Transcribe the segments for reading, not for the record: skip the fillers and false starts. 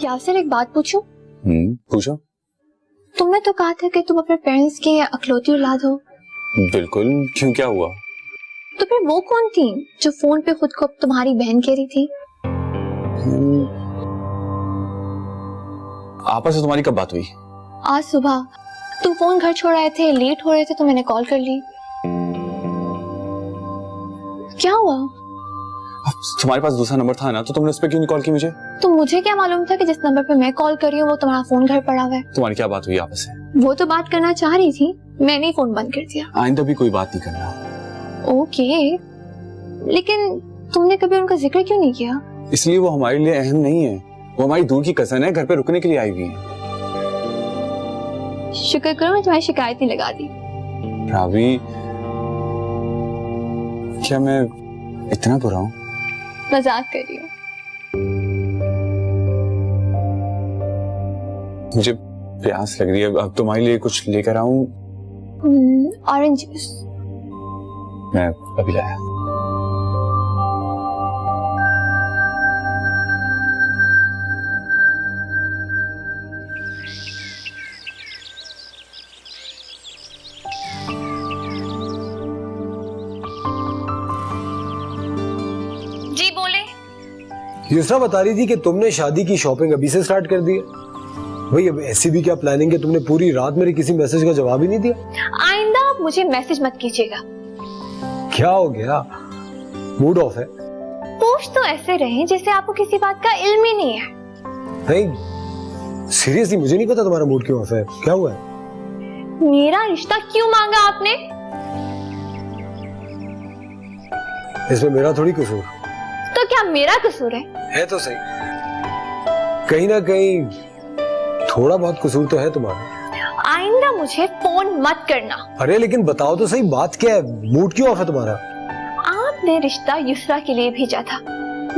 यासिर एक बात पूछूं? पूछो। तुमने तो कहा था कि तुम अपने पेरेंट्स की अकलौती औलाद हो। बिल्कुल, क्यों, क्या हुआ? तो फिर वो कौन थी जो फोन पे खुद को तुम्हारी बहन कह रही थी? आपस से तुम्हारी कब बात हुई? आज सुबह तुम फोन घर छोड़ आए थे, लेट हो रहे थे तो मैंने कॉल कर ली। क्या हुआ? तुम्हारे पास दूसरा नंबर था ना, तो तुमने उस पर क्यों नहीं कॉल की मुझे? तो मुझे क्या मालूम था कि जिस नंबर पे मैं कॉल कर रही हूँ वो तुम्हारा फोन घर पड़ा हुआ है। तुम्हारी क्या बात हुई आपस में? वो तो बात करना चाह रही थी, मैंने ही फोन बंद कर दिया। आइंदा भी कोई बात नहीं करना। ओके, लेकिन तुमने कभी उनका जिक्र क्यों नहीं किया? इसलिए वो हमारे लिए अहम नहीं है, वो हमारी दूर की कजन है, घर पे रुकने के लिए आई हुई है। शुक्र करो मैं तुम्हारी शिकायत नहीं लगा दी। रावी, क्या मैं इतना बुरा हूँ? मजाक कर रही हूँ। मुझे प्यास लग रही है, अब तुम्हारे लिए कुछ लेकर आऊं? Orange juice. मैं अभी लाया। जी बोले। युसरा बता रही थी कि तुमने शादी की शॉपिंग अभी से स्टार्ट कर दी है। भाई अब ऐसी भी क्या प्लानिंग है, तुमने पूरी रात मेरे किसी मैसेज का जवाब ही नहीं दिया। आइंदा आप मुझे मैसेज मत कीजिएगा। क्या हो गया, मूड ऑफ है? पूछ तो ऐसे रहे जैसे आपको किसी बात का इल्म ही नहीं है। नहीं सीरियसली मुझे नहीं पता तुम्हारा मूड क्यों ऑफ है, क्या हुआ है? मेरा रिश्ता क्यों मांगा आपने? इसमें मेरा थोड़ी कसूर। तो क्या मेरा कसूर है? है तो सही, कहीं ना कहीं थोड़ा बहुत कसूर तो है तुम्हारा। आइंदा मुझे फोन मत करना। अरे लेकिन बताओ तो सही, बात क्या है, मूड क्यों ऑफ है तुम्हारा? आपने रिश्ता युसरा के लिए भेजा था।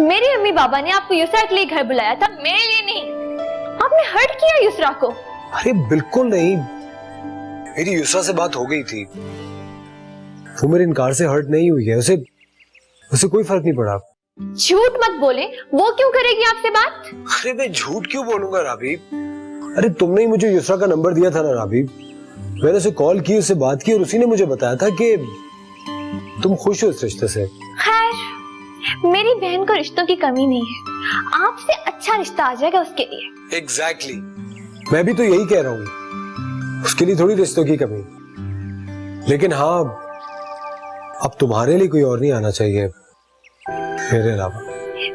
मेरी अम्मी बाबा ने आपको युसरा के लिए घर बुलाया था, मेरे लिए नहीं। आपने हर्ट किया युसरा को। अरे बिल्कुल नहीं, मेरी युसरा से बात हो गई थी, वो मेरे इनकार से हर्ट नहीं हुई है, उसे कोई फर्क नहीं पड़ा। झूठ मत बोले, वो क्यों करेगी आपसे बात? अरे मैं झूठ क्यों बोलूंगा राबी? अरे तुमने ही मुझे युसरा का नंबर दिया था ना राबी, मैंने उसे कॉल की, उससे बात की और उसी ने मुझे बताया था कि तुम खुश हो इस रिश्ते से। खैर, मेरी बहन को रिश्तों की कमी नहीं है, आपसे अच्छा रिश्ता आ जाएगा उसके लिए। एग्जैक्टली, मैं भी तो यही कह रहा हूँ, उसके लिए थोड़ी रिश्तों की कमी। लेकिन हाँ, अब तुम्हारे लिए कोई और नहीं आना चाहिए मेरे अलावा।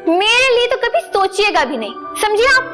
मेरे लिए तो कभी सोचिएगा भी नहीं, समझिए आप।